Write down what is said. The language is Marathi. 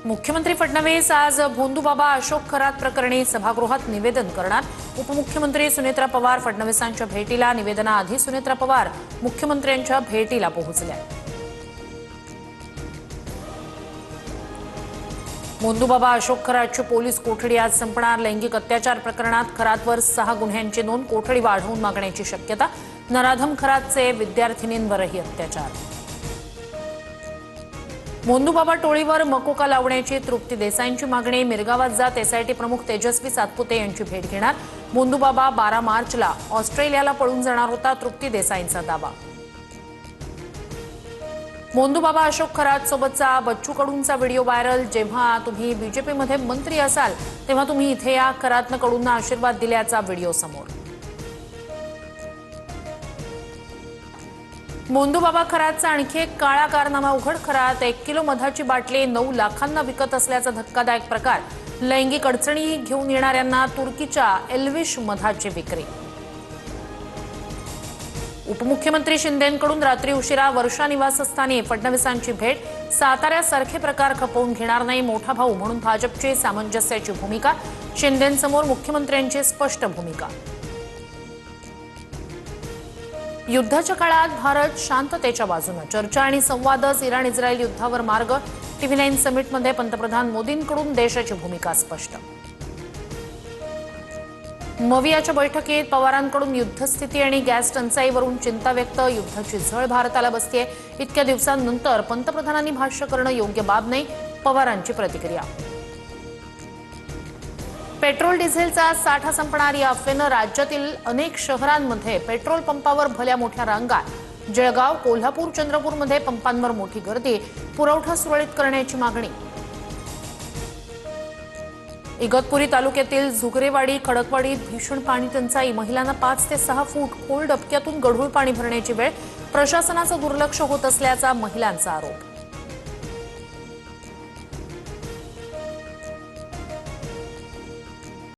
मुख्यमंत्री फडणवीस आज भोंदूबाबा अशोक खरात प्रकरणी सभागृहात निवेदन करणार। उपमुख्यमंत्री सुनेत्रा पवार फडणवीसांच्या भेटीला निवेदनाआधी सुनेत्रा पवार मुख्यमंत्र्यांच्या भेटीला पोहोचल्या। भोंदूबाबा अशोक खरातची पोलीस कोठडी आज संपणार। लैंगिक अत्याचार प्रकरणात खरातवर 6 गुन्ह्यांची नोंद, कोठडी वाढवून मागण्याची शक्यता। नराधम खरातचे विद्यार्थिनींवरही अत्याचार। भोंदूबाबा टोळीवर मकोका लावण्याची तृप्ती देसाईंची मागणी। मिरगावात जात एसआयटी प्रमुख तेजस्वी सातपुते यांची भेट घेणार। भोंदूबाबा 12 मार्चला ऑस्ट्रेलियाला पळून जाणार होता, तृप्ती देसाईंचा दावा। भोंदूबाबा अशोक खरात सोबतचा बच्चू कडूंचा व्हिडिओ व्हायरल। जेव्हा तुम्ही बीजेपीमध्ये मंत्री असाल तेव्हा तुम्ही इथे या, खरातनं कडूंना आशीर्वाद दिल्याचा व्हिडिओ समोर। भोंदूबाबा खरातचा आणखी एक काळा कारनामा उघड। खरात 1 किलो मधाची बाटली 9 लाखांना विकत असल्याचा धक्कादायक प्रकार। लैंगिक अडचणी घेऊन येणाऱ्यांना तुर्कीच्या एल्विश मधाची विक्री। उपमुख्यमंत्री शिंदेंकडून रात्री उशिरा वर्षा निवासस्थानी फडणवीसांची भेट। साताऱ्यासारखे प्रकार खपवून घेणार नाही मोठा भाऊ म्हणून भाजपची सामंजस्याची भूमिका। शिंदेंसमोर मुख्यमंत्र्यांची स्पष्ट भूमिका। युद्धाच्या काळात भारत शांततेच्या बाजूने, चर्चा आणि संवादच इराण इस्रायल युद्धावर मार्ग। TV9 समिटमध्ये पंतप्रधान मोदींकडून देशाची भूमिका स्पष्ट। मवियाच्या बैठकीत पवारांकडून युद्धस्थिती आणि गॅस टंचाईवरून चिंता व्यक्त। युद्धाची झळ भारताला बसतेय, इतक्या दिवसांनंतर पंतप्रधानांनी भाष्य करणं योग्य बाब नाही, पवारांची प्रतिक्रिया। पेट्रोल डिझेलचा साठा संपणार, या अफवेनं राज्यातील अनेक शहरांमध्ये पेट्रोल पंपावर भल्या मोठ्या रांगा। जळगाव, कोल्हापूर, चंद्रपूरमध्ये पंपांवर मोठी गर्दी। पुरवठा सुरळीत करण्याची मागणी। इगतपुरी तालुक्यातील झुगरेवाडी, खडकवाडीत भीषण पाणी टंचाई। महिलांना 5 ते 6 फूट खोल डबक्यातून गढूळ पाणी भरण्याची वेळ। प्रशासनाचं दुर्लक्ष होत असल्याचा महिलांचा आरोप।